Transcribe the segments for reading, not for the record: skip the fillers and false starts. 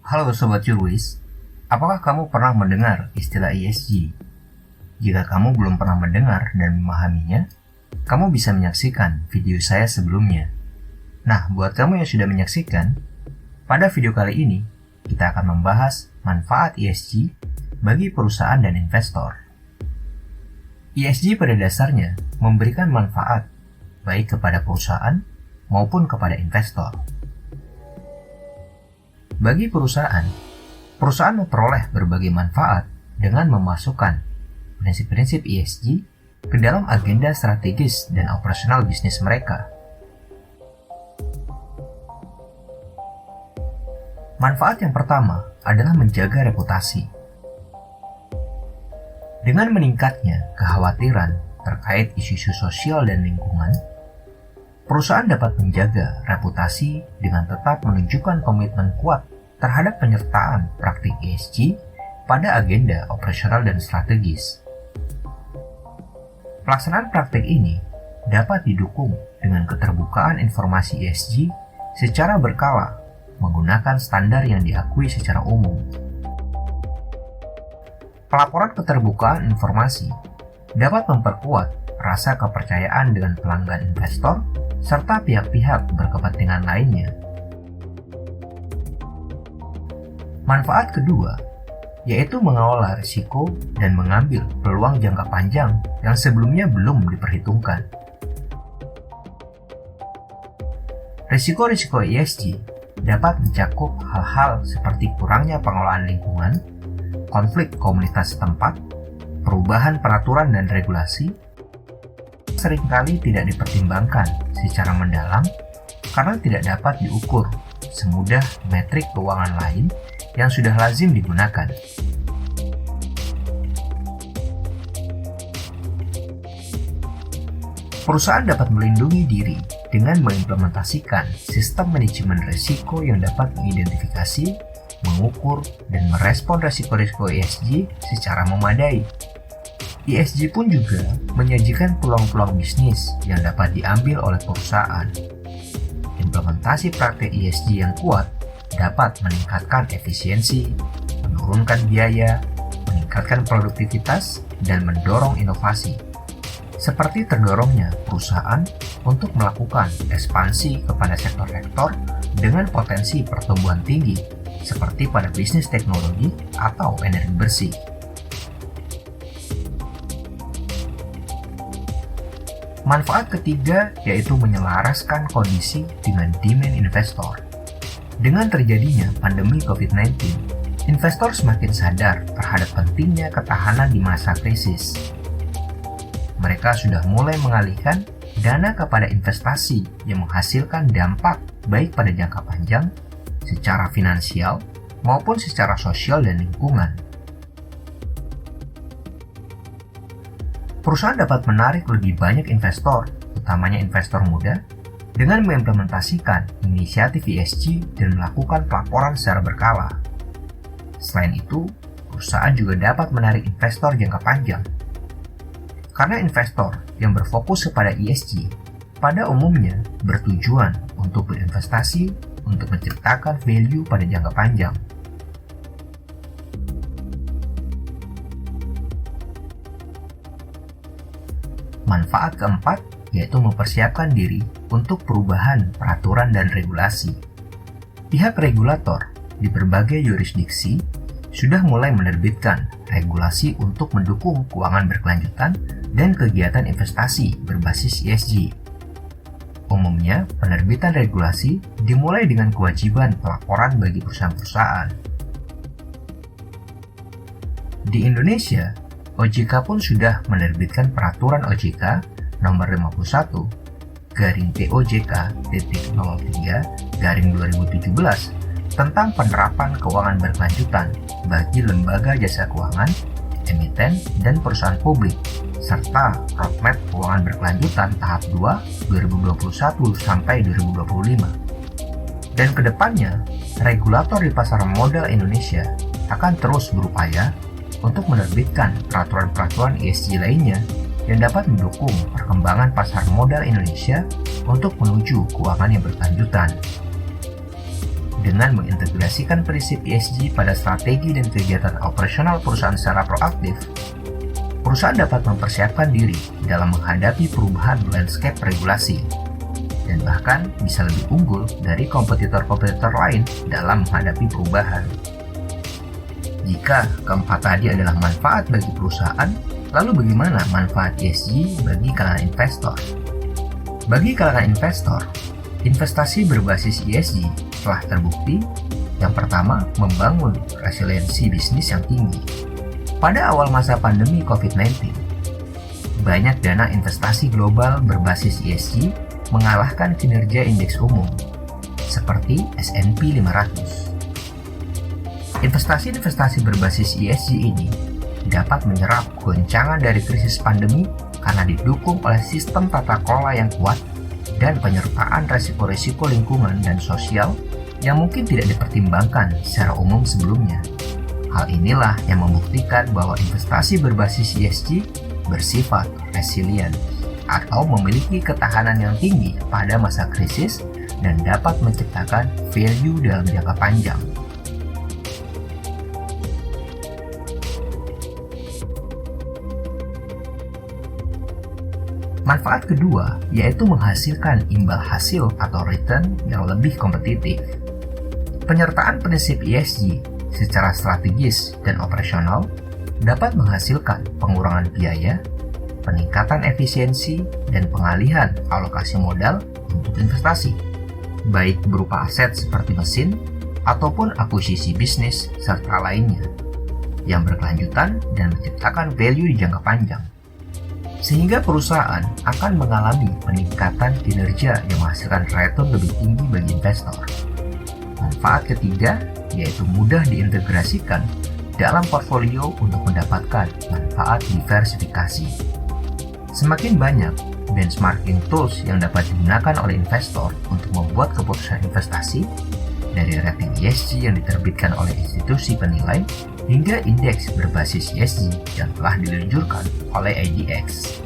Halo Sobat Curwis, apakah kamu pernah mendengar istilah ESG? Jika kamu belum pernah mendengar dan memahaminya, kamu bisa menyaksikan video saya sebelumnya. Nah, buat kamu yang sudah menyaksikan, pada video kali ini, kita akan membahas manfaat ESG bagi perusahaan dan investor. ESG pada dasarnya memberikan manfaat baik kepada perusahaan maupun kepada investor. Bagi perusahaan memperoleh berbagai manfaat dengan memasukkan prinsip-prinsip ESG ke dalam agenda strategis dan operasional bisnis mereka. Manfaat yang pertama adalah menjaga reputasi. Dengan meningkatnya kekhawatiran terkait isu-isu sosial dan lingkungan, perusahaan dapat menjaga reputasi dengan tetap menunjukkan komitmen kuat terhadap penyertaan praktik ESG pada agenda operasional dan strategis. Pelaksanaan praktik ini dapat didukung dengan keterbukaan informasi ESG secara berkala menggunakan standar yang diakui secara umum. Pelaporan keterbukaan informasi dapat memperkuat rasa kepercayaan dengan pelanggan investor serta pihak-pihak berkepentingan lainnya. Manfaat kedua yaitu mengelola risiko dan mengambil peluang jangka panjang yang sebelumnya belum diperhitungkan. Risiko-risiko ESG dapat mencakup hal-hal seperti kurangnya pengelolaan lingkungan, konflik komunitas setempat, perubahan peraturan dan regulasi, seringkali tidak dipertimbangkan secara mendalam karena tidak dapat diukur semudah metrik keuangan lain yang sudah lazim digunakan. Perusahaan dapat melindungi diri dengan mengimplementasikan sistem manajemen risiko yang dapat mengidentifikasi, mengukur, dan merespon risiko-risiko ESG secara memadai. ESG pun juga menyajikan peluang-peluang bisnis yang dapat diambil oleh perusahaan. Implementasi praktik ESG yang kuat dapat meningkatkan efisiensi, menurunkan biaya, meningkatkan produktivitas, dan mendorong inovasi. Seperti terdorongnya perusahaan untuk melakukan ekspansi kepada sektor-sektor dengan potensi pertumbuhan tinggi, seperti pada bisnis teknologi atau energi bersih. Manfaat ketiga yaitu menyelaraskan kondisi dengan demand investor. Dengan terjadinya pandemi COVID-19, investor semakin sadar terhadap pentingnya ketahanan di masa krisis. Mereka sudah mulai mengalihkan dana kepada investasi yang menghasilkan dampak baik pada jangka panjang, secara finansial, maupun secara sosial dan lingkungan. Perusahaan dapat menarik lebih banyak investor, utamanya investor muda, dengan mengimplementasikan inisiatif ESG dan melakukan pelaporan secara berkala. Selain itu, perusahaan juga dapat menarik investor jangka panjang. Karena investor yang berfokus kepada ESG pada umumnya bertujuan untuk berinvestasi untuk menciptakan value pada jangka panjang. Manfaat keempat yaitu mempersiapkan diri untuk perubahan peraturan dan regulasi. Pihak regulator di berbagai yurisdiksi sudah mulai menerbitkan regulasi untuk mendukung keuangan berkelanjutan dan kegiatan investasi berbasis ESG. Umumnya, penerbitan regulasi dimulai dengan kewajiban pelaporan bagi perusahaan-perusahaan. Di Indonesia, OJK pun sudah menerbitkan peraturan OJK nomor 51 TOJK-03/2017 tentang penerapan keuangan berkelanjutan bagi lembaga jasa keuangan, emiten, dan perusahaan publik, serta roadmap keuangan berkelanjutan tahap 2 2021 sampai 2025. Dan kedepannya, regulator di pasar modal Indonesia akan terus berupaya untuk menerbitkan peraturan-peraturan ESG lainnya yang dapat mendukung perkembangan pasar modal Indonesia untuk menuju keuangan yang berkelanjutan. Dengan mengintegrasikan prinsip ESG pada strategi dan kegiatan operasional perusahaan secara proaktif, perusahaan dapat mempersiapkan diri dalam menghadapi perubahan landscape regulasi, dan bahkan bisa lebih unggul dari kompetitor-kompetitor lain dalam menghadapi perubahan. Jika keempat tadi adalah manfaat bagi perusahaan, lalu bagaimana manfaat ESG bagi kalangan investor? Bagi kalangan investor, investasi berbasis ESG telah terbukti yang pertama membangun resiliensi bisnis yang tinggi. Pada awal masa pandemi COVID-19, banyak dana investasi global berbasis ESG mengalahkan kinerja indeks umum, seperti S&P 500. Investasi-investasi berbasis ESG ini dapat menyerap goncangan dari krisis pandemi karena didukung oleh sistem tata kelola yang kuat dan penyertaan resiko-resiko lingkungan dan sosial yang mungkin tidak dipertimbangkan secara umum sebelumnya. Hal inilah yang membuktikan bahwa investasi berbasis ESG bersifat resilient atau memiliki ketahanan yang tinggi pada masa krisis dan dapat menciptakan value dalam jangka panjang. Manfaat kedua yaitu menghasilkan imbal hasil atau return yang lebih kompetitif. Penyertaan prinsip ESG secara strategis dan operasional dapat menghasilkan pengurangan biaya, peningkatan efisiensi, dan pengalihan alokasi modal untuk investasi, baik berupa aset seperti mesin ataupun akuisisi bisnis serta lainnya, yang berkelanjutan dan menciptakan value di jangka panjang. Sehingga perusahaan akan mengalami peningkatan kinerja yang menghasilkan return lebih tinggi bagi investor. Manfaat ketiga yaitu mudah diintegrasikan dalam portfolio untuk mendapatkan manfaat diversifikasi. Semakin banyak benchmarking tools yang dapat digunakan oleh investor untuk membuat keputusan investasi, dari rating ESG yang diterbitkan oleh institusi penilai hingga indeks berbasis ESG yang telah diluncurkan oleh IDX.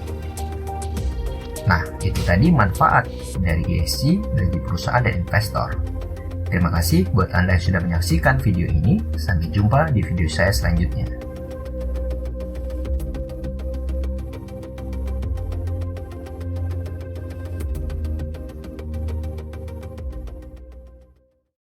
Nah, itu tadi manfaat dari ESG bagi perusahaan dan investor. Terima kasih buat Anda yang sudah menyaksikan video ini. Sampai jumpa di video saya selanjutnya.